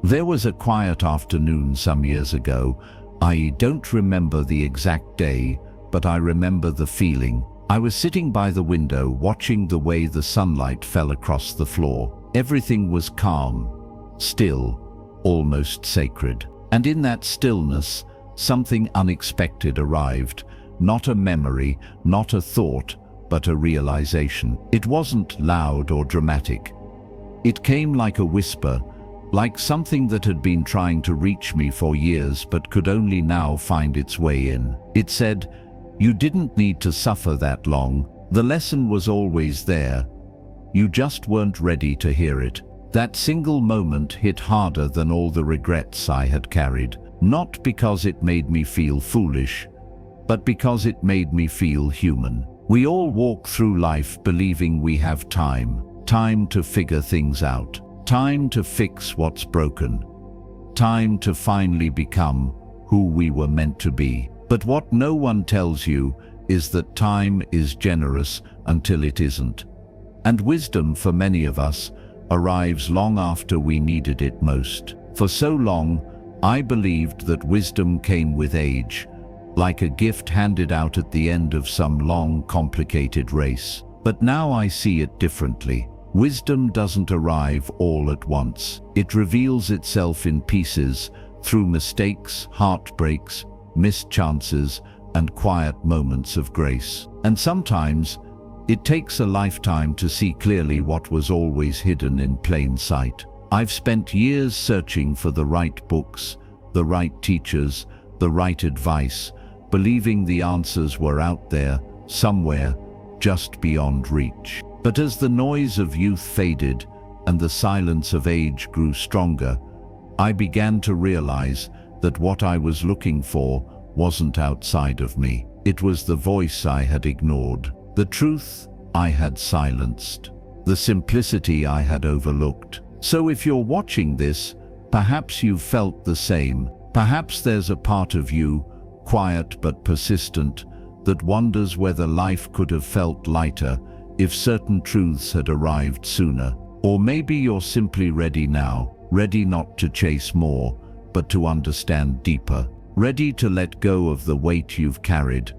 There was a quiet afternoon some years ago. I don't remember the exact day, but I remember the feeling. I was sitting by the window watching the way the sunlight fell across the floor. Everything was calm, still, almost sacred. And in that stillness, something unexpected arrived. Not a memory, not a thought, but a realization. It wasn't loud or dramatic. It came like a whisper, like something that had been trying to reach me for years but could only now find its way in. It said, "You didn't need to suffer that long. The lesson was always there. You just weren't ready to hear it." That single moment hit harder than all the regrets I had carried. Not because it made me feel foolish, but because it made me feel human. We all walk through life believing we have time to figure things out, time to fix what's broken, time to finally become who we were meant to be. But what no one tells you is that time is generous until it isn't. And wisdom, for many of us, arrives long after we needed it most. For so long, I believed that wisdom came with age, like a gift handed out at the end of some long, complicated race. But now I see it differently. Wisdom doesn't arrive all at once. It reveals itself in pieces, through mistakes, heartbreaks, missed chances, and quiet moments of grace. And sometimes, it takes a lifetime to see clearly what was always hidden in plain sight. I've spent years searching for the right books, the right teachers, the right advice, believing the answers were out there, somewhere, just beyond reach. But as the noise of youth faded and the silence of age grew stronger, I began to realize that what I was looking for wasn't outside of me. It was the voice I had ignored, the truth I had silenced, the simplicity I had overlooked. So if you're watching this, perhaps you've felt the same. Perhaps there's a part of you, quiet but persistent, that wonders whether life could have felt lighter if certain truths had arrived sooner. Or maybe you're simply ready now, ready not to chase more, but to understand deeper, ready to let go of the weight you've carried,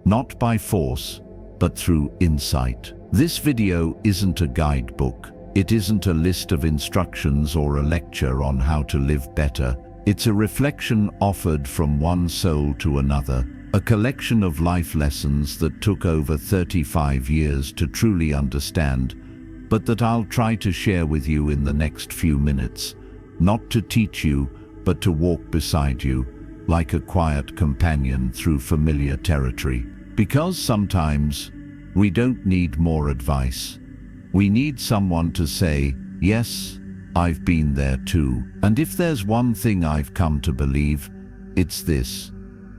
not by force, but through insight. This video isn't a guidebook. It isn't a list of instructions or a lecture on how to live better. It's a reflection offered from one soul to another, a collection of life lessons that took over 35 years to truly understand, but that I'll try to share with you in the next few minutes, not to teach you, but to walk beside you, like a quiet companion through familiar territory. Because sometimes we don't need more advice. We need someone to say, "Yes, I've been there too." And if there's one thing I've come to believe, it's this.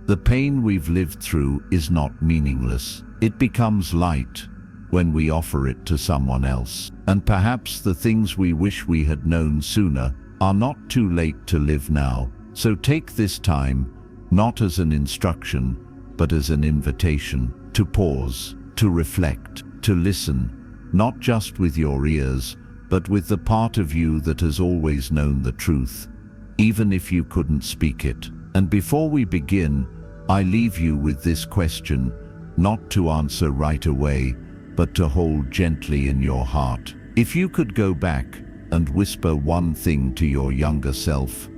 The pain we've lived through is not meaningless. It becomes light when we offer it to someone else. And perhaps the things we wish we had known sooner are not too late to live now. So take this time, not as an instruction, but as an invitation to pause, to reflect, to listen, not just with your ears, but with the part of you that has always known the truth, even if you couldn't speak it. And before we begin, I leave you with this question, not to answer right away, but to hold gently in your heart. If you could go back and whisper one thing to your younger self,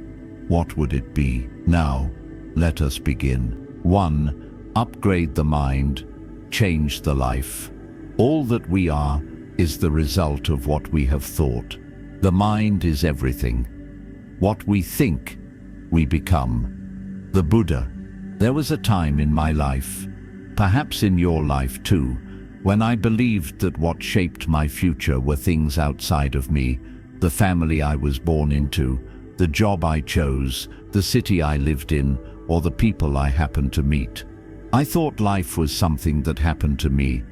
what would it be? Now, let us begin. 1. Upgrade the mind, change the life. All that we are is the result of what we have thought. The mind is everything. What we think, we become. The Buddha. There was a time in my life, perhaps in your life too, when I believed that what shaped my future were things outside of me, the family I was born into, the job I chose, the city I lived in, or the people I happened to meet. I thought life was something that happened to me,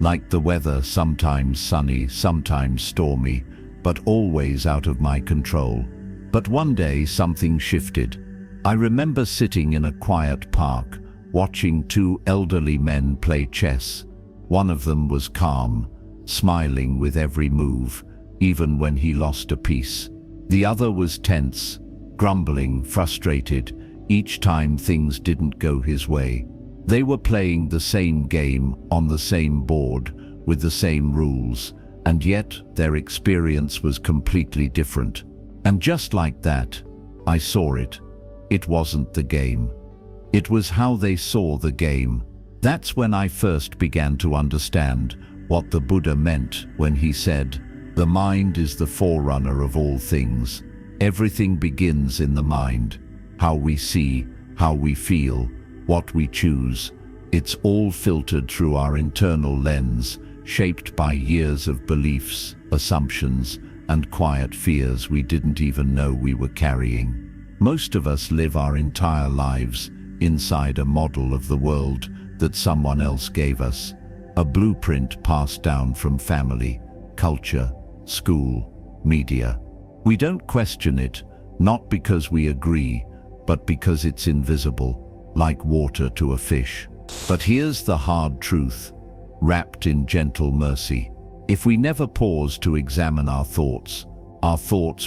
like the weather, sometimes sunny, sometimes stormy, but always out of my control. But one day something shifted. I remember sitting in a quiet park, watching two elderly men play chess. One of them was calm, smiling with every move, even when he lost a piece. The other was tense, grumbling, frustrated, each time things didn't go his way. They were playing the same game on the same board with the same rules, and yet their experience was completely different. And just like that, I saw it. It wasn't the game. It was how they saw the game. That's when I first began to understand what the Buddha meant when he said, "The mind is the forerunner of all things." Everything begins in the mind. How we see, how we feel, what we choose. It's all filtered through our internal lens, shaped by years of beliefs, assumptions, and quiet fears we didn't even know we were carrying. Most of us live our entire lives inside a model of the world that someone else gave us, a blueprint passed down from family, culture, school, media. We don't question it, not because we agree, but because it's invisible, like water to a fish. But here's the hard truth, wrapped in gentle mercy. If we never pause to examine our thoughts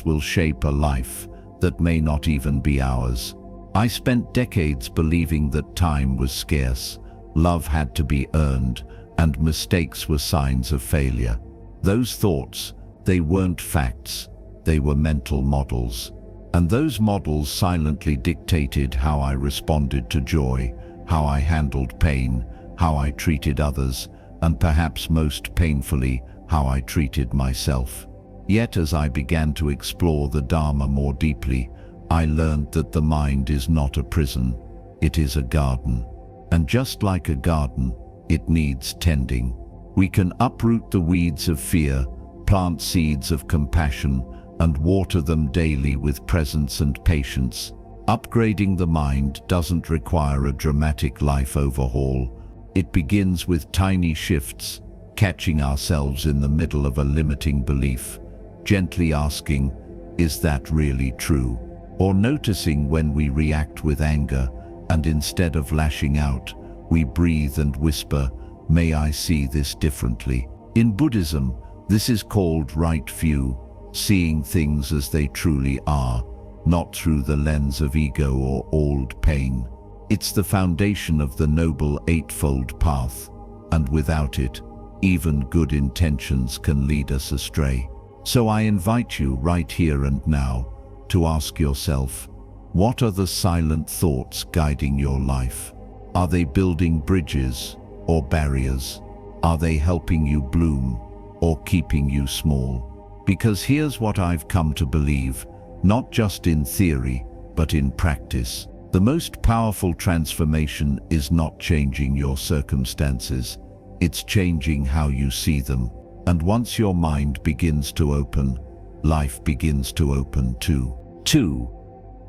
will shape a life that may not even be ours. I spent decades believing that time was scarce, love had to be earned, and mistakes were signs of failure. Those thoughts, they weren't facts, they were mental models. And those models silently dictated how I responded to joy, how I handled pain, how I treated others, and perhaps most painfully, how I treated myself. Yet as I began to explore the Dharma more deeply, I learned that the mind is not a prison, it is a garden. And just like a garden, it needs tending. We can uproot the weeds of fear, plant seeds of compassion, and water them daily with presence and patience. Upgrading the mind doesn't require a dramatic life overhaul. It begins with tiny shifts, catching ourselves in the middle of a limiting belief, gently asking, "Is that really true?" Or noticing when we react with anger, and instead of lashing out, we breathe and whisper, "May I see this differently?" In Buddhism, this is called right view, seeing things as they truly are, not through the lens of ego or old pain. It's the foundation of the Noble Eightfold Path, and without it, even good intentions can lead us astray. So I invite you right here and now to ask yourself, what are the silent thoughts guiding your life? Are they building bridges or barriers? Are they helping you bloom or keeping you small? Because here's what I've come to believe, not just in theory, but in practice. The most powerful transformation is not changing your circumstances, it's changing how you see them. And once your mind begins to open, life begins to open too. 2.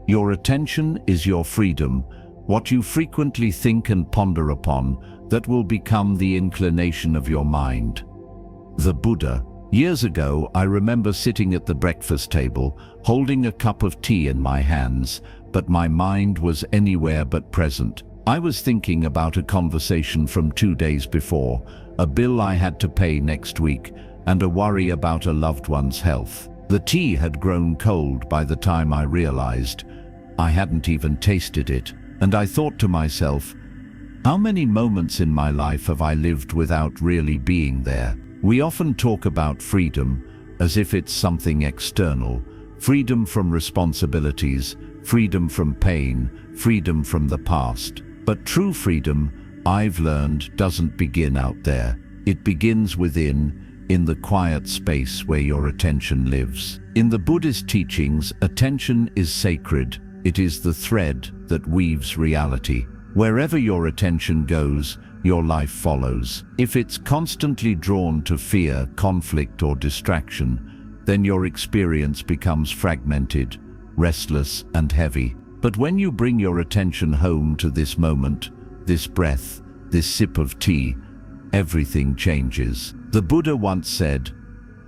Your attention is your freedom, what you frequently think and ponder upon, that will become the inclination of your mind. The Buddha. Years ago, I remember sitting at the breakfast table, holding a cup of tea in my hands, but my mind was anywhere but present. I was thinking about a conversation from 2 days before, a bill I had to pay next week, and a worry about a loved one's health. The tea had grown cold by the time I realized. I hadn't even tasted it, and I thought to myself, how many moments in my life have I lived without really being there? We often talk about freedom as if it's something external, freedom from responsibilities, freedom from pain, freedom from the past. But true freedom, I've learned, doesn't begin out there. It begins within, in the quiet space where your attention lives. In the Buddhist teachings, attention is sacred. It is the thread that weaves reality. Wherever your attention goes, your life follows. If it's constantly drawn to fear, conflict, or distraction, then your experience becomes fragmented, restless, and heavy. But when you bring your attention home to this moment, this breath, this sip of tea, everything changes. The Buddha once said,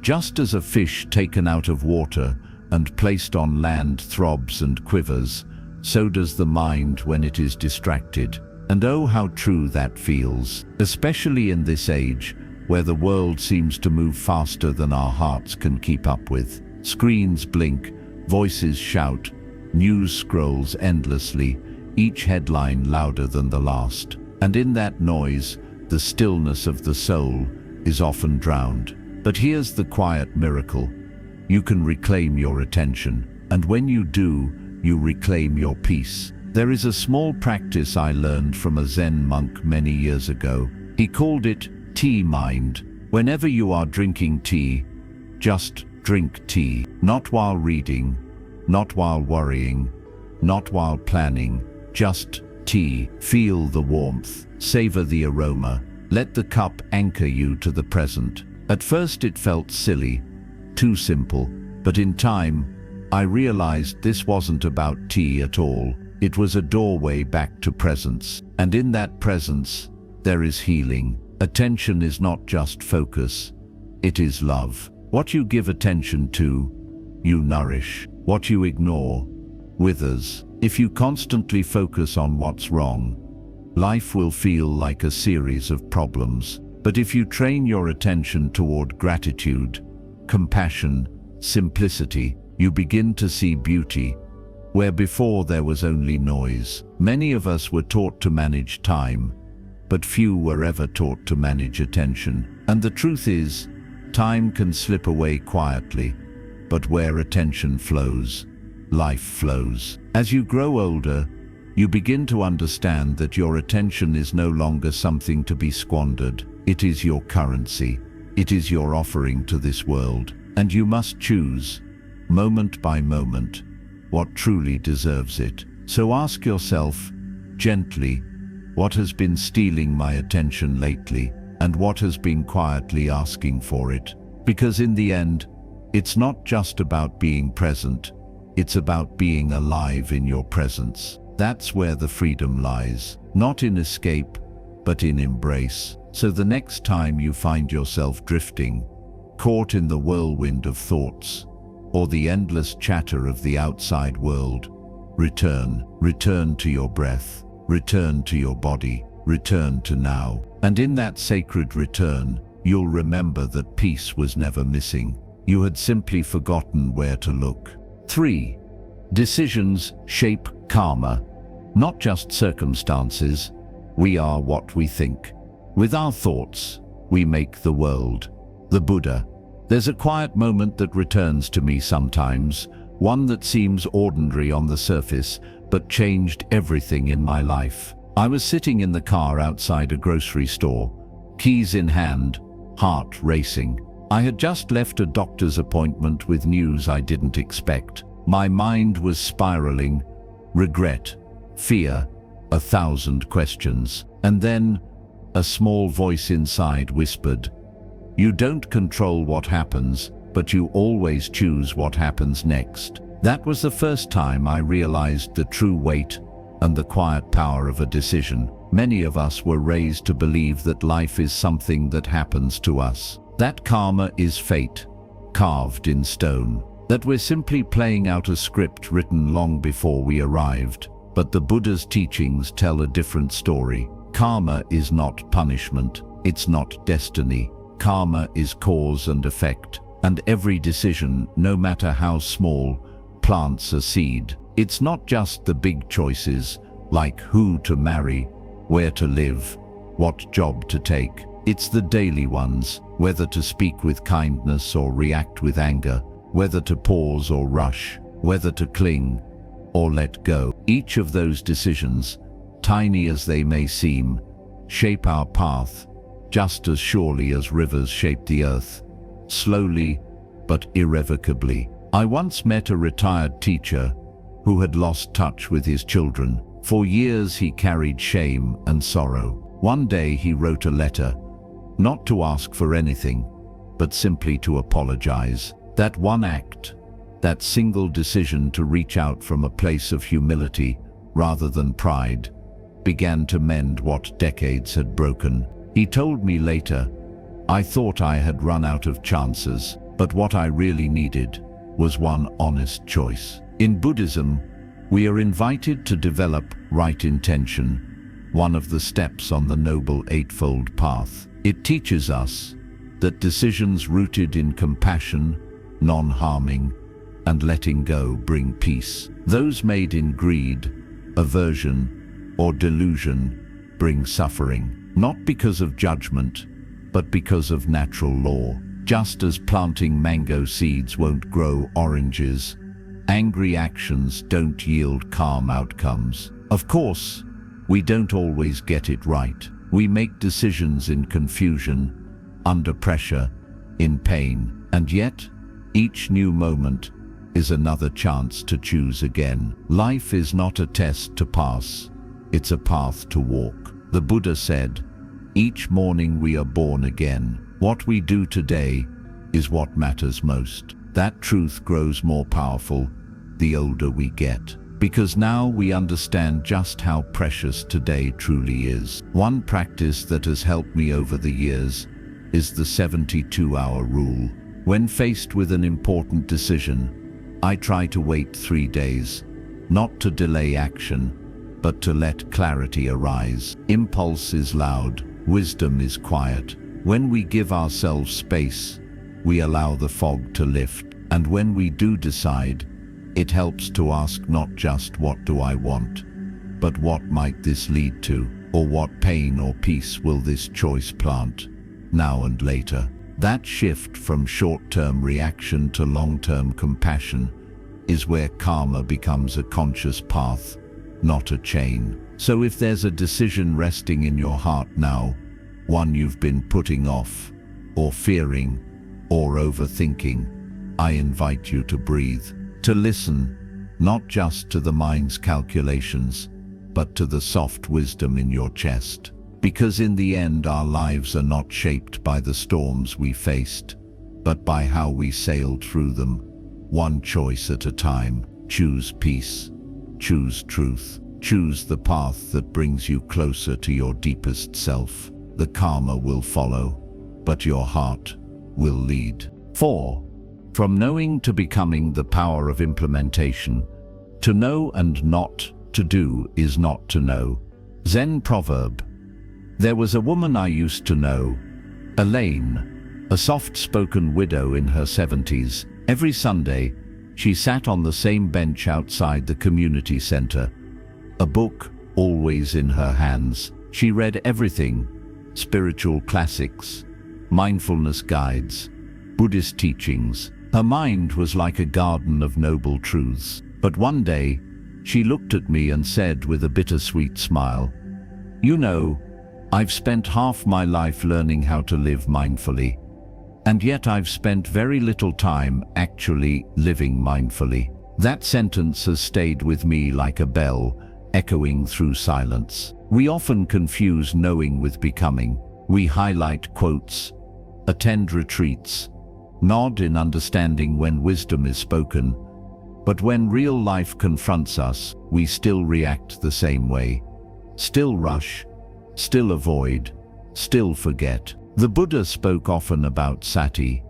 "Just as a fish taken out of water and placed on land throbs and quivers, so does the mind when it is distracted." And oh, how true that feels, especially in this age where the world seems to move faster than our hearts can keep up with. Screens blink, Voices shout, news scrolls endlessly, each headline louder than the last. And in that noise, the stillness of the soul is often drowned. But here's the quiet miracle. You can reclaim your attention, and when you do, you reclaim your peace. There is a small practice I learned from a Zen monk many years ago. He called it tea mind. Whenever you are drinking tea, just drink tea. Not while reading, not while worrying, not while planning, just tea. Feel the warmth, savor the aroma. Let the cup anchor you to the present. At first it felt silly, too simple, but in time, I realized this wasn't about tea at all. It was a doorway back to presence. And in that presence, there is healing. Attention is not just focus, it is love. What you give attention to, you nourish. What you ignore, withers. If you constantly focus on what's wrong, life will feel like a series of problems. But if you train your attention toward gratitude, compassion, simplicity, you begin to see beauty where before there was only noise. Many of us were taught to manage time, but few were ever taught to manage attention. And the truth is, time can slip away quietly, but where attention flows, life flows. As you grow older, you begin to understand that your attention is no longer something to be squandered. It is your currency. It is your offering to this world. And you must choose, moment by moment, what truly deserves it. So ask yourself, gently, what has been stealing my attention lately, and what has been quietly asking for it? Because in the end, it's not just about being present, it's about being alive in your presence. That's where the freedom lies, not in escape, but in embrace. So the next time you find yourself drifting, caught in the whirlwind of thoughts, or the endless chatter of the outside world, return to your breath, return to your body, return to now. And in that sacred return, you'll remember that peace was never missing. You had simply forgotten where to look. 3. Decisions shape karma, not just circumstances. We are what we think. With our thoughts, we make the world. The Buddha. There's a quiet moment that returns to me sometimes, one that seems ordinary on the surface, but changed everything in my life. I was sitting in the car outside a grocery store, keys in hand, heart racing. I had just left a doctor's appointment with news I didn't expect. My mind was spiraling, regret, fear, 1,000 questions. And then, a small voice inside whispered, "You don't control what happens, but you always choose what happens next." That was the first time I realized the true weight and the quiet power of a decision. Many of us were raised to believe that life is something that happens to us, that karma is fate, carved in stone, that we're simply playing out a script written long before we arrived. But the Buddha's teachings tell a different story. Karma is not punishment, it's not destiny. Karma is cause and effect, and every decision, no matter how small, plants a seed. It's not just the big choices, like who to marry, where to live, what job to take. It's the daily ones, whether to speak with kindness or react with anger, whether to pause or rush, whether to cling or let go. Each of those decisions, tiny as they may seem, shape our path, just as surely as rivers shape the earth, slowly but irrevocably. I once met a retired teacher who had lost touch with his children. For years he carried shame and sorrow. One day he wrote a letter, not to ask for anything, but simply to apologize. That one act, that single decision to reach out from a place of humility rather than pride, began to mend what decades had broken. He told me later, "I thought I had run out of chances, but what I really needed was one honest choice." In Buddhism, we are invited to develop right intention, one of the steps on the Noble Eightfold Path. It teaches us that decisions rooted in compassion, non-harming, and letting go bring peace. Those made in greed, aversion, or delusion bring suffering, not because of judgment, but because of natural law. Just as planting mango seeds won't grow oranges, angry actions don't yield calm outcomes. Of course, we don't always get it right. We make decisions in confusion, under pressure, in pain, and yet, each new moment is another chance to choose again. Life is not a test to pass, it's a path to walk. The Buddha said, "Each morning we are born again. What we do today is what matters most." That truth grows more powerful the older we get, because now we understand just how precious today truly is. One practice that has helped me over the years is the 72-hour rule. When faced with an important decision, I try to wait 3 days, not to delay action, but to let clarity arise. Impulse is loud, wisdom is quiet. When we give ourselves space, we allow the fog to lift. And when we do decide, it helps to ask not just what do I want, but what might this lead to, or what pain or peace will this choice plant, now and later. That shift from short-term reaction to long-term compassion is where karma becomes a conscious path, not a chain. So if there's a decision resting in your heart now, one you've been putting off, or fearing, or overthinking, I invite you to breathe, to listen, not just to the mind's calculations, but to the soft wisdom in your chest. Because in the end, our lives are not shaped by the storms we faced, but by how we sailed through them, one choice at a time. Choose peace, choose truth, choose the path that brings you closer to your deepest self. The karma will follow, but your heart will lead. 4. From knowing to becoming, the power of implementation. To know and not to do is not to know. Zen proverb. There was a woman I used to know, Elaine, a soft-spoken widow in her 70s. Every Sunday, she sat on the same bench outside the community center, a book always in her hands. She read everything: spiritual classics, mindfulness guides, Buddhist teachings. Her mind was like a garden of noble truths. But one day, she looked at me and said with a bittersweet smile, "You know, I've spent half my life learning how to live mindfully, and yet I've spent very little time actually living mindfully." That sentence has stayed with me like a bell, echoing through silence. We often confuse knowing with becoming. We highlight quotes, attend retreats, nod in understanding when wisdom is spoken, but when real life confronts us, we still react the same way. Still rush, still avoid, still forget. The Buddha spoke often about sati,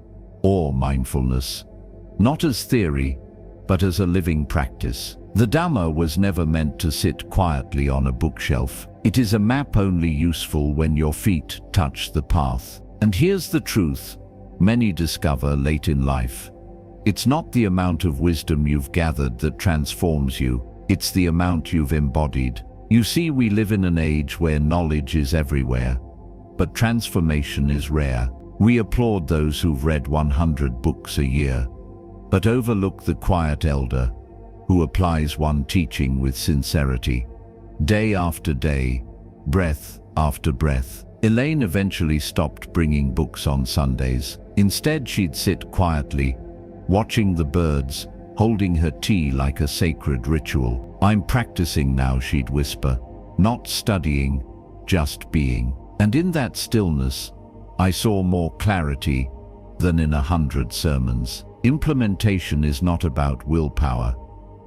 or mindfulness, not as theory, but as a living practice. The Dhamma was never meant to sit quietly on a bookshelf. It is a map only useful when your feet touch the path. And here's the truth many discover late in life. It's not the amount of wisdom you've gathered that transforms you, it's the amount you've embodied. You see, we live in an age where knowledge is everywhere, but transformation is rare. We applaud those who've read 100 books a year, but overlook the quiet elder who applies one teaching with sincerity, day after day, breath after breath. Elaine eventually stopped bringing books on Sundays. Instead, she'd sit quietly, watching the birds, holding her tea like a sacred ritual. "I'm practicing now," she'd whisper, "not studying, just being." And in that stillness, I saw more clarity than in 100 sermons. Implementation is not about willpower.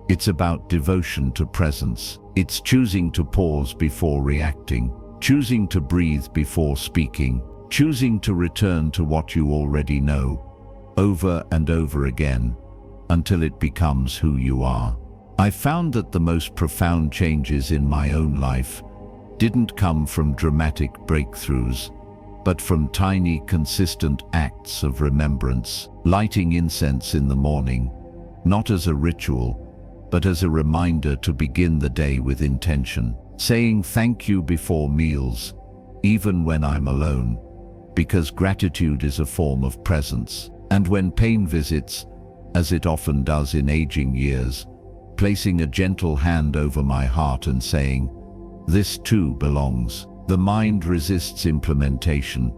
It's about devotion to presence. It's choosing to pause before reacting, choosing to breathe before speaking, choosing to return to what you already know, over and over again, until it becomes who you are. I found that the most profound changes in my own life didn't come from dramatic breakthroughs, but from tiny, consistent acts of remembrance. Lighting incense in the morning, not as a ritual, but as a reminder to begin the day with intention, saying thank you before meals, even when I'm alone, because gratitude is a form of presence. And when pain visits, as it often does in aging years, placing a gentle hand over my heart and saying, this too belongs. The mind resists implementation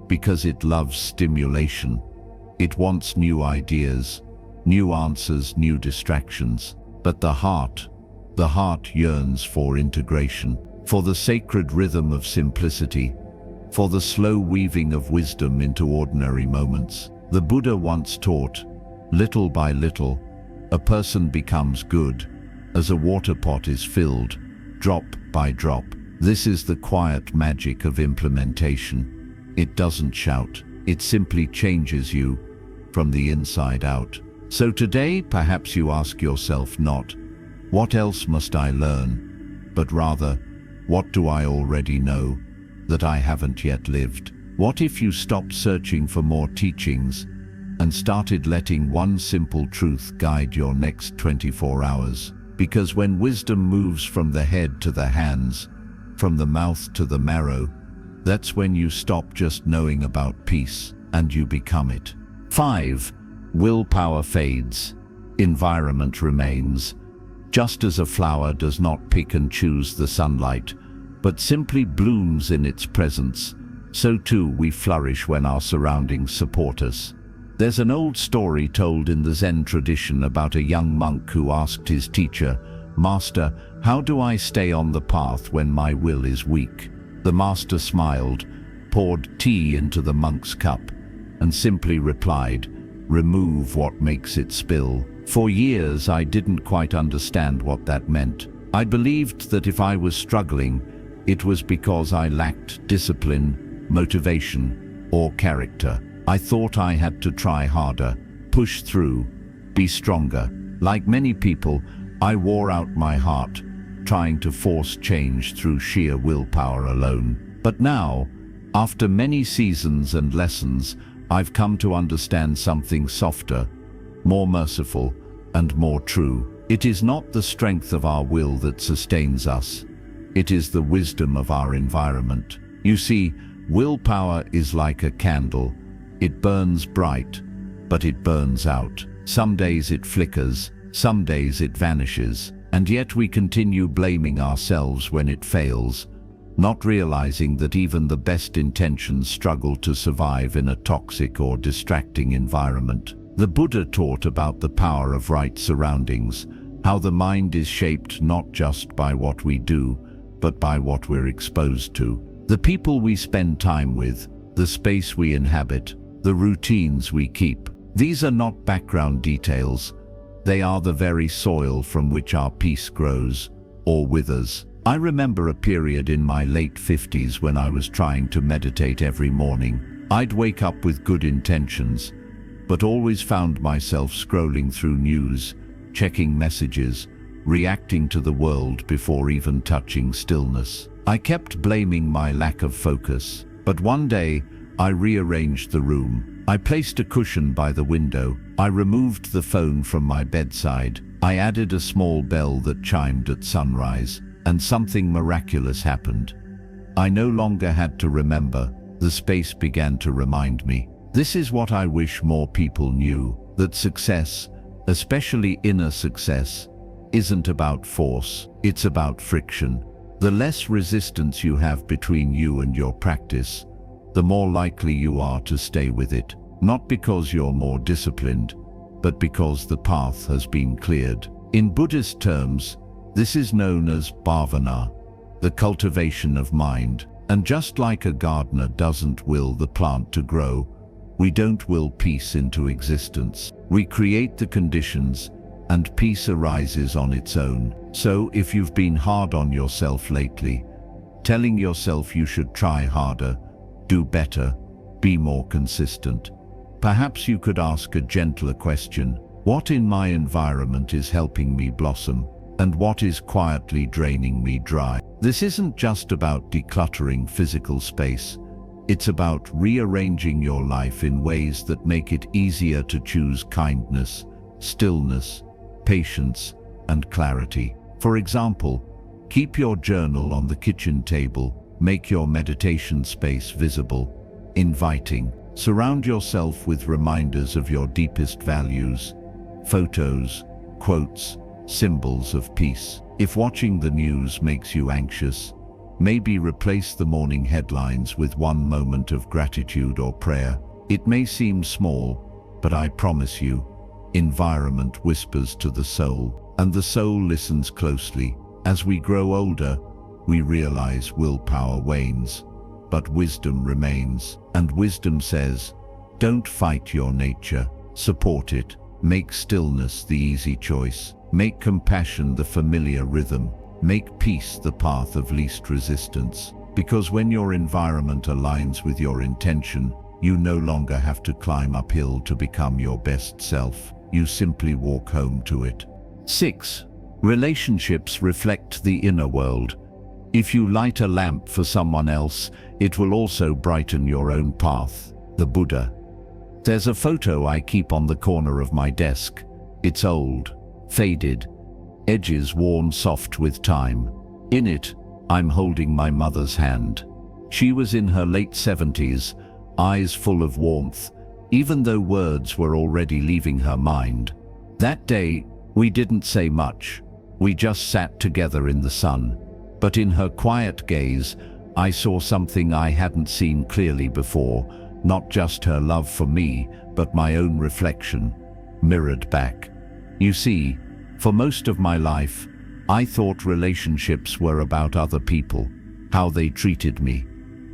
because it loves stimulation. It wants new ideas, new answers, new distractions. But the heart yearns for integration, for the sacred rhythm of simplicity, for the slow weaving of wisdom into ordinary moments. The Buddha once taught, little by little, a person becomes good, as a water pot is filled, drop by drop. This is the quiet magic of implementation. It doesn't shout, it simply changes you from the inside out. So today, perhaps you ask yourself not, what else must I learn? But rather, what do I already know that I haven't yet lived? What if you stopped searching for more teachings and started letting one simple truth guide your next 24 hours? Because when wisdom moves from the head to the hands, from the mouth to the marrow, that's when you stop just knowing about peace and you become it. 5. Willpower fades. Environment remains. Just as a flower does not pick and choose the sunlight, but simply blooms in its presence, so too we flourish when our surroundings support us. There's an old story told in the Zen tradition about a young monk who asked his teacher, "Master, how do I stay on the path when my will is weak?" The master smiled, poured tea into the monk's cup, and simply replied, "Remove what makes it spill." For years, I didn't quite understand what that meant. I believed that if I was struggling, it was because I lacked discipline, motivation, or character. I thought I had to try harder, push through, be stronger. Like many people, I wore out my heart, trying to force change through sheer willpower alone. But now, after many seasons and lessons, I've come to understand something softer, more merciful, and more true. It is not the strength of our will that sustains us. It is the wisdom of our environment. You see, willpower is like a candle. It burns bright, but it burns out. Some days it flickers, some days it vanishes, and yet we continue blaming ourselves when it fails, not realizing that even the best intentions struggle to survive in a toxic or distracting environment. The Buddha taught about the power of right surroundings, how the mind is shaped not just by what we do, but by what we're exposed to. The people we spend time with, the space we inhabit, the routines we keep. These are not background details. They are the very soil from which our peace grows or withers. I remember a period in my late 50s when I was trying to meditate every morning. I'd wake up with good intentions, but always found myself scrolling through news, checking messages, reacting to the world before even touching stillness. I kept blaming my lack of focus, but one day I rearranged the room. I placed a cushion by the window. I removed the phone from my bedside. I added a small bell that chimed at sunrise, and something miraculous happened. I no longer had to remember. The space began to remind me. This is what I wish more people knew, that success, especially inner success, isn't about force, it's about friction. The less resistance you have between you and your practice, the more likely you are to stay with it. Not because you're more disciplined, but because the path has been cleared. In Buddhist terms, this is known as bhavana, the cultivation of mind. And just like a gardener doesn't will the plant to grow, we don't will peace into existence. We create the conditions, and peace arises on its own. So if you've been hard on yourself lately, telling yourself you should try harder, do better, be more consistent, perhaps you could ask a gentler question. What in my environment is helping me blossom, and what is quietly draining me dry? This isn't just about decluttering physical space. It's about rearranging your life in ways that make it easier to choose kindness, stillness, patience, and clarity. For example, keep your journal on the kitchen table. Make your meditation space visible, inviting. Surround yourself with reminders of your deepest values, photos, quotes, symbols of peace. If watching the news makes you anxious, maybe replace the morning headlines with one moment of gratitude or prayer. It may seem small, but I promise you, environment whispers to the soul, and the soul listens closely. As we grow older, we realize willpower wanes, but wisdom remains. And wisdom says, don't fight your nature, support it. Make stillness the easy choice. Make compassion the familiar rhythm. Make peace the path of least resistance. Because when your environment aligns with your intention, you no longer have to climb uphill to become your best self. You simply walk home to it. 6. Relationships reflect the inner world. If you light a lamp for someone else, it will also brighten your own path. The Buddha. There's a photo I keep on the corner of my desk. It's old, faded, edges worn soft with time. In it, I'm holding my mother's hand. She was in her late 70s, eyes full of warmth, even though words were already leaving her mind. That day, we didn't say much. We just sat together in the sun. But in her quiet gaze, I saw something I hadn't seen clearly before. Not just her love for me, but my own reflection, mirrored back. You see, for most of my life, I thought relationships were about other people, how they treated me,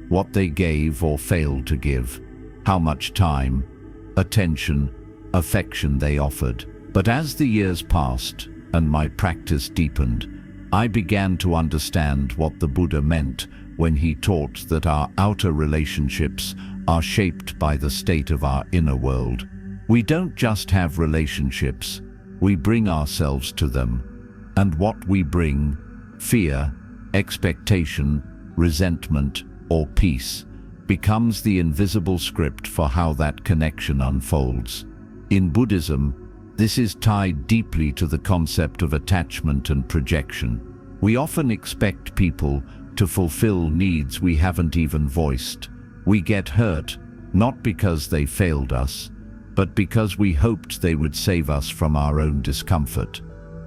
what they gave or failed to give, how much time, attention, affection they offered. But as the years passed and my practice deepened, I began to understand what the Buddha meant when he taught that our outer relationships are shaped by the state of our inner world. We don't just have relationships, we bring ourselves to them. And what we bring, fear, expectation, resentment, or peace, becomes the invisible script for how that connection unfolds. In Buddhism, this is tied deeply to the concept of attachment and projection. We often expect people to fulfill needs we haven't even voiced. We get hurt, not because they failed us, but because we hoped they would save us from our own discomfort.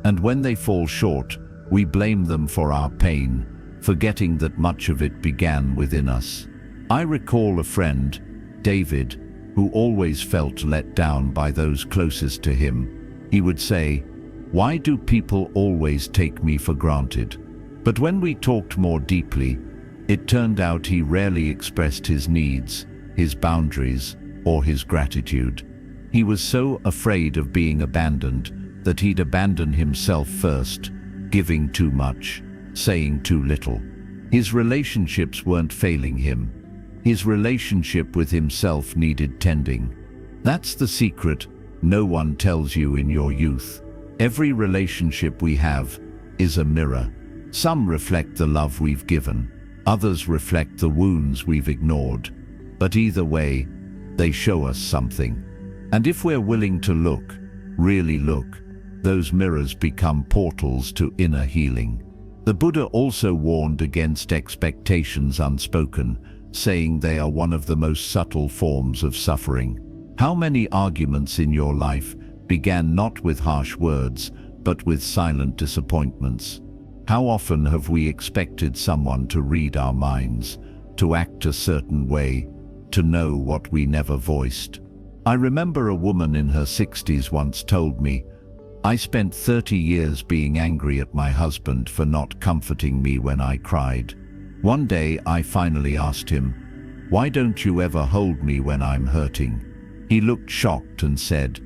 And when they fall short, we blame them for our pain, forgetting that much of it began within us. I recall a friend, David, who always felt let down by those closest to him. He would say, "Why do people always take me for granted?" But when we talked more deeply, it turned out he rarely expressed his needs, his boundaries, or his gratitude. He was so afraid of being abandoned that he'd abandon himself first, giving too much, saying too little. His relationships weren't failing him. His relationship with himself needed tending. That's the secret no one tells you in your youth. Every relationship we have is a mirror. Some reflect the love we've given, others reflect the wounds we've ignored. But either way, they show us something. And if we're willing to look, really look, those mirrors become portals to inner healing. The Buddha also warned against expectations unspoken, saying they are one of the most subtle forms of suffering. How many arguments in your life began not with harsh words, but with silent disappointments? How often have we expected someone to read our minds, to act a certain way, to know what we never voiced? I remember a woman in her 60s once told me, "I spent 30 years being angry at my husband for not comforting me when I cried. One day I finally asked him, 'Why don't you ever hold me when I'm hurting?' He looked shocked and said,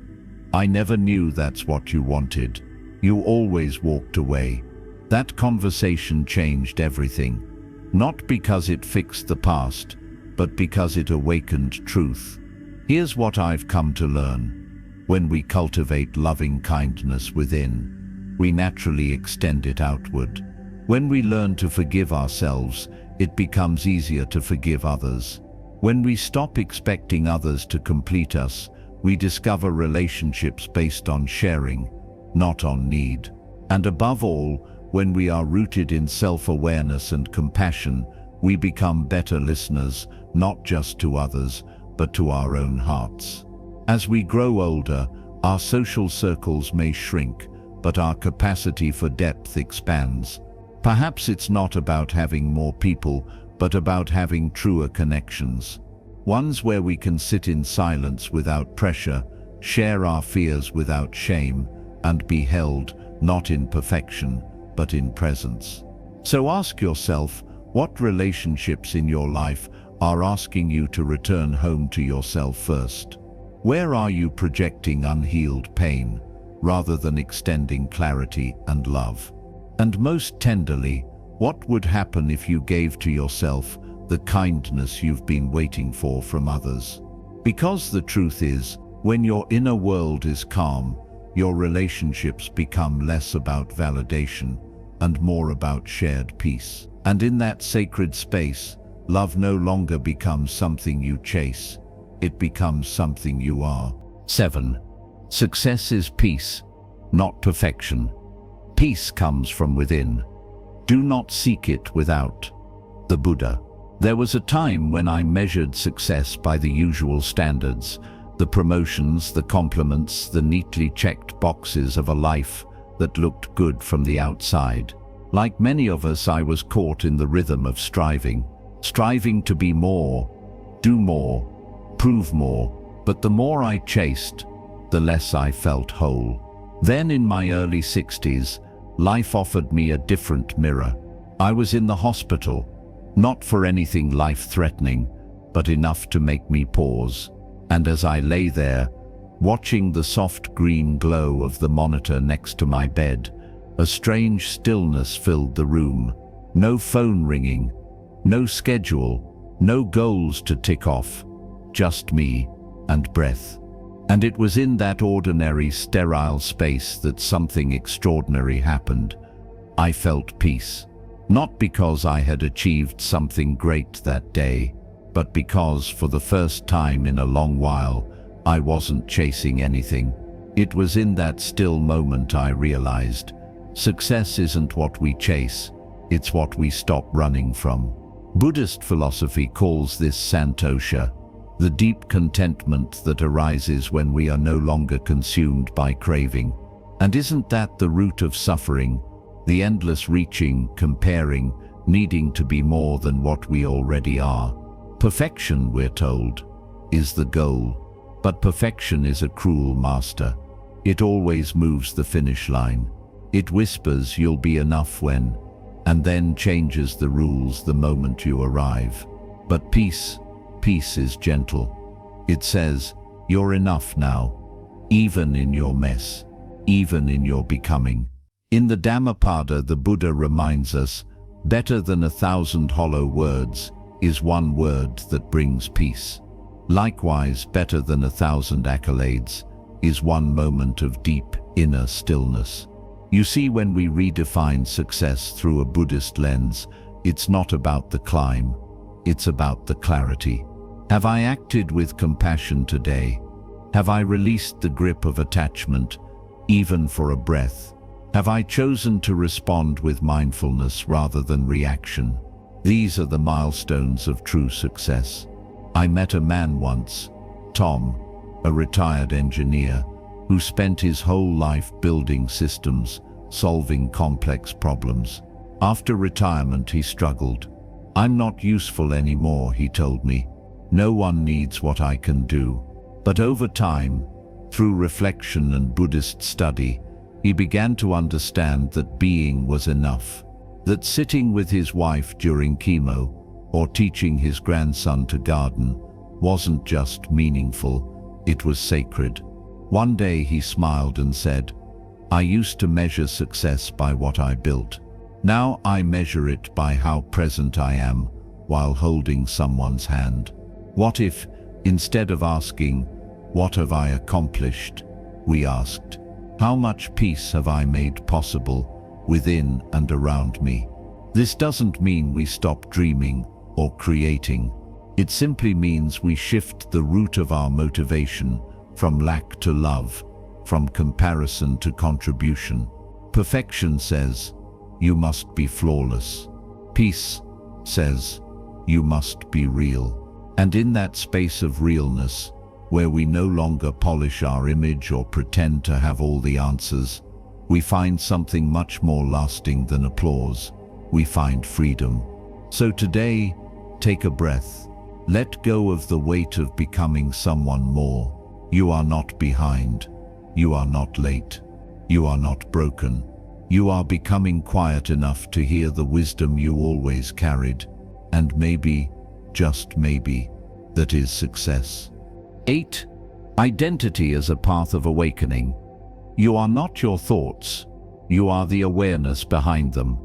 'I never knew that's what you wanted. You always walked away.' That conversation changed everything, not because it fixed the past, but because it awakened truth. Here's what I've come to learn. When we cultivate loving kindness within, we naturally extend it outward. When we learn to forgive ourselves, it becomes easier to forgive others. When we stop expecting others to complete us, We discover relationships based on sharing, not on need. And above all, when we are rooted in self-awareness and compassion, we become better listeners, not just to others, but to our own hearts. As we grow older, our social circles may shrink, but our capacity for depth expands. Perhaps it's not about having more people, but about having truer connections. Ones where we can sit in silence without pressure, share our fears without shame, and be held not in perfection, but in presence. So ask yourself, what relationships in your life are asking you to return home to yourself first? Where are you projecting unhealed pain, rather than extending clarity and love? And most tenderly, what would happen if you gave to yourself the kindness you've been waiting for from others? Because the truth is, when your inner world is calm, your relationships become less about validation and more about shared peace. And in that sacred space, love no longer becomes something you chase, it becomes something you are. 7. Success is peace, not perfection. Peace comes from within. Do not seek it without. The Buddha. There was a time when I measured success by the usual standards, the promotions, the compliments, the neatly checked boxes of a life that looked good from the outside. Like many of us, I was caught in the rhythm of striving to be more, do more, prove more. But the more I chased, the less I felt whole. Then in my early 60s, life offered me a different mirror. I was in the hospital, not for anything life-threatening, but enough to make me pause. And as I lay there, watching the soft green glow of the monitor next to my bed, a strange stillness filled the room. No phone ringing, no schedule, no goals to tick off, just me and breath. And it was in that ordinary, sterile space that something extraordinary happened. I felt peace. Not because I had achieved something great that day, but because for the first time in a long while, I wasn't chasing anything. It was in that still moment I realized, success isn't what we chase, it's what we stop running from. Buddhist philosophy calls this santosha, the deep contentment that arises when we are no longer consumed by craving. And isn't that the root of suffering? The endless reaching, comparing, needing to be more than what we already are. Perfection, we're told, is the goal. But perfection is a cruel master. It always moves the finish line. It whispers you'll be enough when, and then changes the rules the moment you arrive. But peace is gentle. It says, you're enough now, even in your mess, even in your becoming. In the Dhammapada, the Buddha reminds us, better than 1,000 hollow words is one word that brings peace. Likewise, better than 1,000 accolades is one moment of deep inner stillness. You see, when we redefine success through a Buddhist lens, it's not about the climb, it's about the clarity. Have I acted with compassion today? Have I released the grip of attachment, even for a breath? Have I chosen to respond with mindfulness rather than reaction? These are the milestones of true success. I met a man once, Tom, a retired engineer, who spent his whole life building systems, solving complex problems. After retirement, he struggled. I'm not useful anymore, he told me. No one needs what I can do. But over time, through reflection and Buddhist study, he began to understand that being was enough. That sitting with his wife during chemo, or teaching his grandson to garden, wasn't just meaningful, it was sacred. One day he smiled and said, I used to measure success by what I built. Now I measure it by how present I am while holding someone's hand. What if, instead of asking, what have I accomplished, we asked, how much peace have I made possible within and around me? This doesn't mean we stop dreaming or creating. It simply means we shift the root of our motivation from lack to love, from comparison to contribution. Perfection says, you must be flawless. Peace says, you must be real. And in that space of realness, where we no longer polish our image or pretend to have all the answers, we find something much more lasting than applause. We find freedom. So today, take a breath. Let go of the weight of becoming someone more. You are not behind. You are not late. You are not broken. You are becoming quiet enough to hear the wisdom you always carried. And maybe, just maybe, that is success. 8. Identity as a path of awakening. You are not your thoughts. You are the awareness behind them.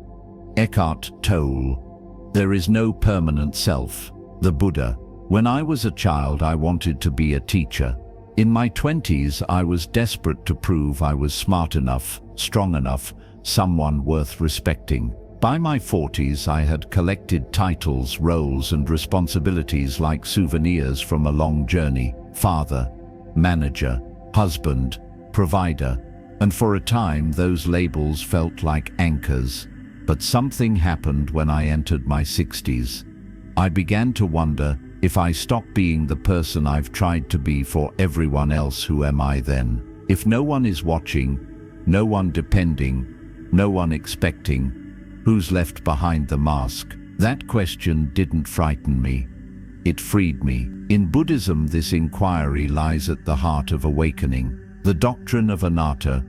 Eckhart Tolle. There is no permanent self. The Buddha. When I was a child, I wanted to be a teacher. In my 20s, I was desperate to prove I was smart enough, strong enough, someone worth respecting. By my 40s, I had collected titles, roles, and responsibilities like souvenirs from a long journey. Father, manager, husband, provider. And for a time, those labels felt like anchors. But something happened when I entered my 60s. I began to wonder, if I stop being the person I've tried to be for everyone else, who am I then? If no one is watching, no one depending, no one expecting, who's left behind the mask? That question didn't frighten me. It freed me. In Buddhism, this inquiry lies at the heart of awakening. The doctrine of anatta,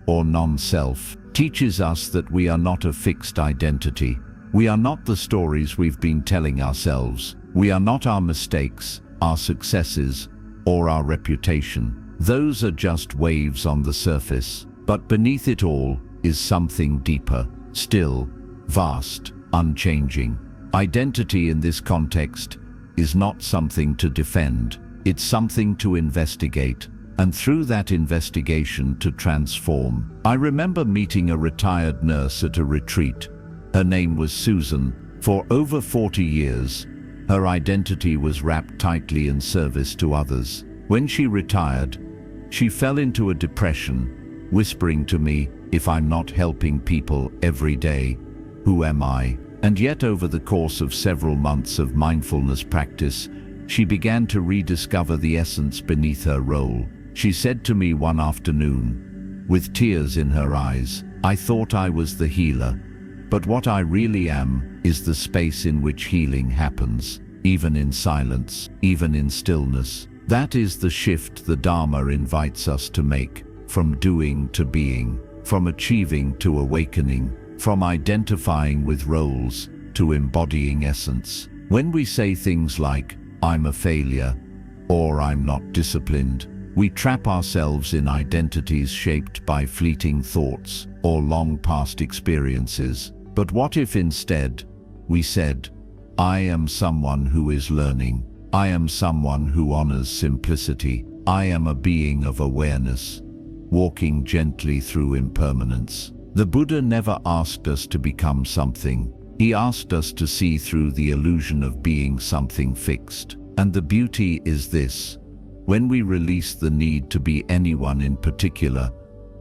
or non-self, teaches us that we are not a fixed identity. We are not the stories we've been telling ourselves. We are not our mistakes, our successes, or our reputation. Those are just waves on the surface. But beneath it all is something deeper, still, vast, unchanging. Identity in this context is not something to defend. It's something to investigate, and through that investigation to transform. I remember meeting a retired nurse at a retreat. Her name was Susan. For over 40 years, her identity was wrapped tightly in service to others. When she retired, she fell into a depression, whispering to me, if I'm not helping people every day, who am I? And yet over the course of several months of mindfulness practice, she began to rediscover the essence beneath her role. She said to me one afternoon, with tears in her eyes, I thought I was the healer, but what I really am is the space in which healing happens, even in silence, even in stillness. That is the shift the Dharma invites us to make, from doing to being, from achieving to awakening, from identifying with roles to embodying essence. When we say things like, I'm a failure, or I'm not disciplined, we trap ourselves in identities shaped by fleeting thoughts or long past experiences. But what if instead we said, I am someone who is learning. I am someone who honors simplicity. I am a being of awareness, walking gently through impermanence. The Buddha never asked us to become something. He asked us to see through the illusion of being something fixed. And the beauty is this: when we release the need to be anyone in particular,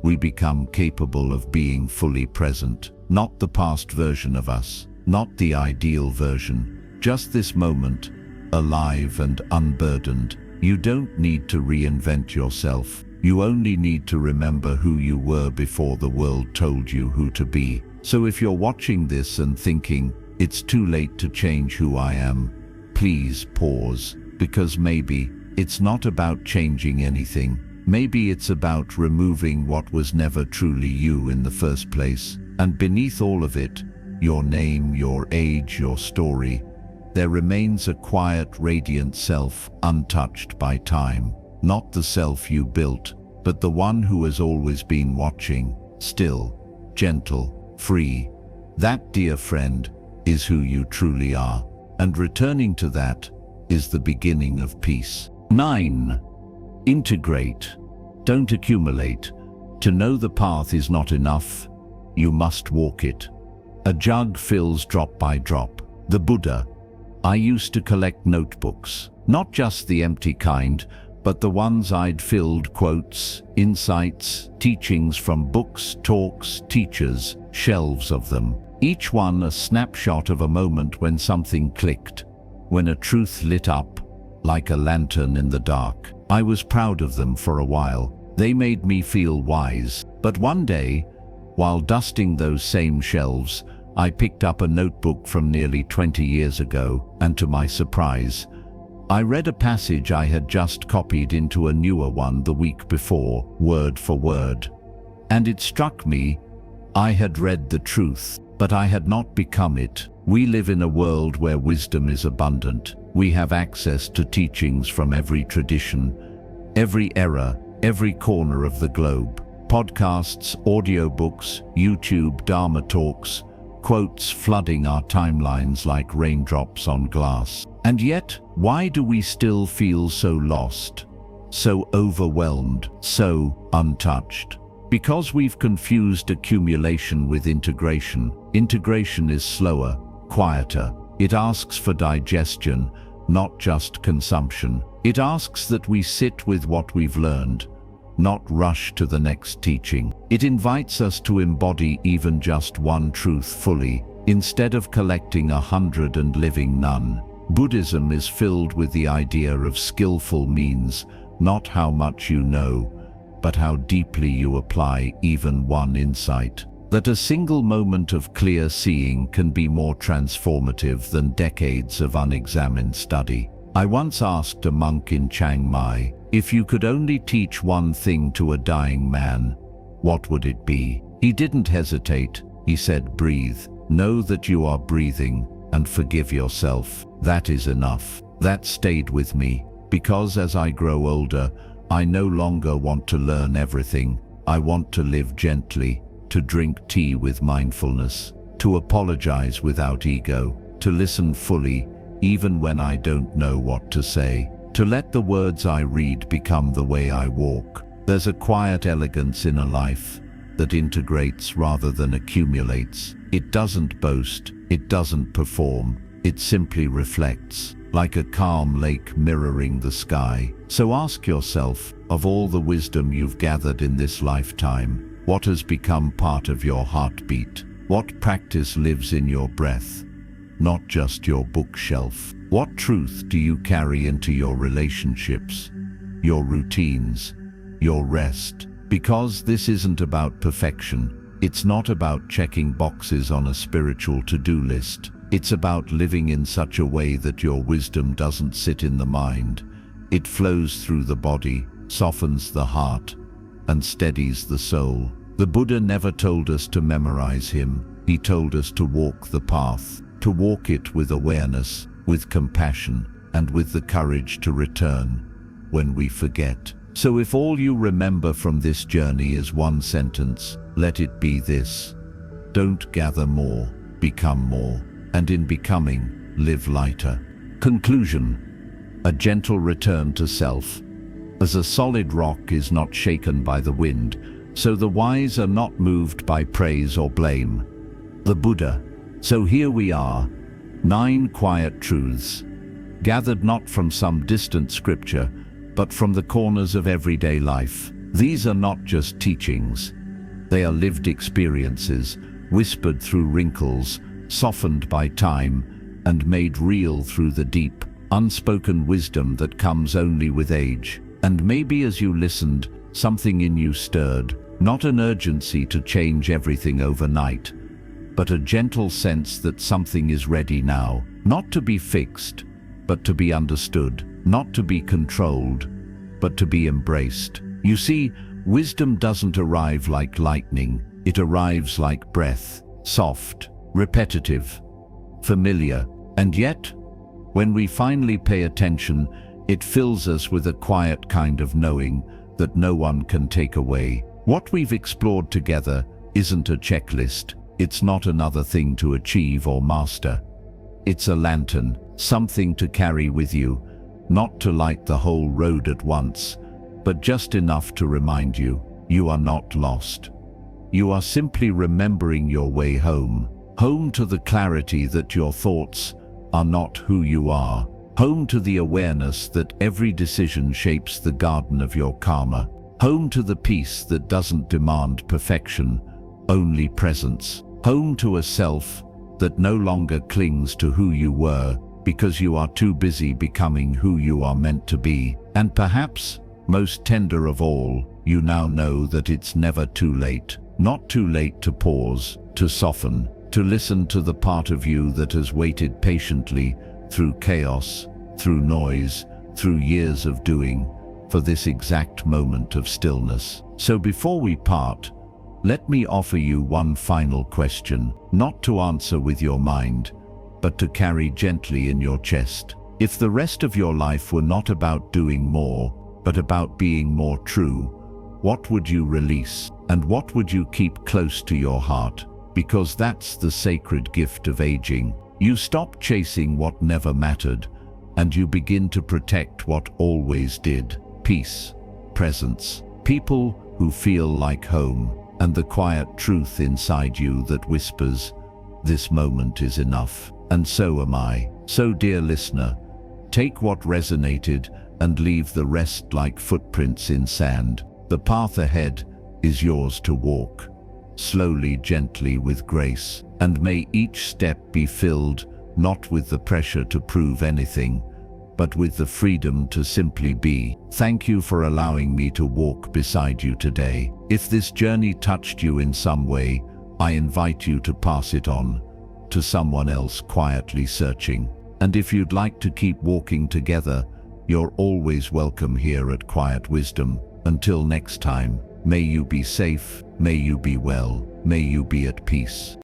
we become capable of being fully present. Not the past version of us, not the ideal version, just this moment, alive and unburdened. You don't need to reinvent yourself. You only need to remember who you were before the world told you who to be. So if you're watching this and thinking, it's too late to change who I am, please pause, because maybe it's not about changing anything. Maybe it's about removing what was never truly you in the first place. And beneath all of it, your name, your age, your story, there remains a quiet, radiant self, untouched by time. Not the self you built, but the one who has always been watching, still, gentle, free. That, dear friend, is who you truly are. And returning to that is the beginning of peace. 9. Integrate. Don't accumulate. To know the path is not enough. You must walk it. A jug fills drop by drop. The Buddha. I used to collect notebooks, not just the empty kind, but the ones I'd filled quotes, insights, teachings from books, talks, teachers, shelves of them. Each one a snapshot of a moment when something clicked, when a truth lit up, like a lantern in the dark. I was proud of them for a while. They made me feel wise. But one day, while dusting those same shelves, I picked up a notebook from nearly 20 years ago, and to my surprise, I read a passage I had just copied into a newer one the week before, word for word. And it struck me, I had read the truth, but I had not become it. We live in a world where wisdom is abundant. We have access to teachings from every tradition, every era, every corner of the globe. Podcasts, audiobooks, YouTube, Dharma talks, quotes flooding our timelines like raindrops on glass. And yet, why do we still feel so lost, so overwhelmed, so untouched? Because we've confused accumulation with integration. Integration is slower, quieter. It asks for digestion, not just consumption. It asks that we sit with what we've learned, not rush to the next teaching. It invites us to embody even just one truth fully, instead of collecting 100 and living none. Buddhism is filled with the idea of skillful means, not how much you know, but how deeply you apply even one insight. That a single moment of clear seeing can be more transformative than decades of unexamined study. I once asked a monk in Chiang Mai, if you could only teach one thing to a dying man, what would it be? He didn't hesitate. He said, breathe. Know that you are breathing, and forgive yourself. That is enough. That stayed with me, because as I grow older, I no longer want to learn everything. I want to live gently, to drink tea with mindfulness, to apologize without ego, to listen fully, even when I don't know what to say, to let the words I read become the way I walk. There's a quiet elegance in a life that integrates rather than accumulates. It doesn't boast, it doesn't perform, it simply reflects, like a calm lake mirroring the sky. So ask yourself, of all the wisdom you've gathered in this lifetime, what has become part of your heartbeat? What practice lives in your breath, not just your bookshelf? What truth do you carry into your relationships, your routines, your rest? Because this isn't about perfection. It's not about checking boxes on a spiritual to-do list. It's about living in such a way that your wisdom doesn't sit in the mind. It flows through the body, softens the heart, and steadies the soul. The Buddha never told us to memorize him. He told us to walk the path, to walk it with awareness, with compassion, and with the courage to return when we forget. So if all you remember from this journey is one sentence, let it be this: don't gather more, become more, and in becoming, live lighter. Conclusion: a gentle return to self. As a solid rock is not shaken by the wind, so the wise are not moved by praise or blame. The Buddha. So here we are, 9 quiet truths, gathered not from some distant scripture, but from the corners of everyday life. These are not just teachings. They are lived experiences, whispered through wrinkles, softened by time, and made real through the deep, unspoken wisdom that comes only with age. And maybe as you listened, something in you stirred, not an urgency to change everything overnight, but a gentle sense that something is ready now, not to be fixed, but to be understood, not to be controlled, but to be embraced. You see, wisdom doesn't arrive like lightning. It arrives like breath, soft, repetitive, familiar. And yet, when we finally pay attention, it fills us with a quiet kind of knowing that no one can take away. What we've explored together isn't a checklist. It's not another thing to achieve or master. It's a lantern, something to carry with you, not to light the whole road at once, but just enough to remind you, you are not lost. You are simply remembering your way home, home to the clarity that your thoughts are not who you are, Home to the awareness that every decision shapes the garden of your karma. Home to the peace that doesn't demand perfection, only presence. Home to a self that no longer clings to who you were because you are too busy becoming who you are meant to be. And perhaps, most tender of all, you now know that it's never too late. Not too late to pause, to soften, to listen to the part of you that has waited patiently through chaos, through noise, through years of doing, for this exact moment of stillness. So before we part, let me offer you one final question, not to answer with your mind, but to carry gently in your chest. If the rest of your life were not about doing more, but about being more true, what would you release? And what would you keep close to your heart? Because that's the sacred gift of aging. You stop chasing what never mattered, and you begin to protect what always did. Peace, presence, people who feel like home, and the quiet truth inside you that whispers, this moment is enough, and so am I. So dear listener, take what resonated and leave the rest like footprints in sand. The path ahead is yours to walk, slowly, gently, with grace, and may each step be filled not with the pressure to prove anything, but with the freedom to simply be. Thank you for allowing me to walk beside you today. If this journey touched you in some way, I invite you to pass it on to someone else quietly searching. And if you'd like to keep walking together, you're always welcome here at Quiet Wisdom. Until next time, may you be safe, may you be well, may you be at peace.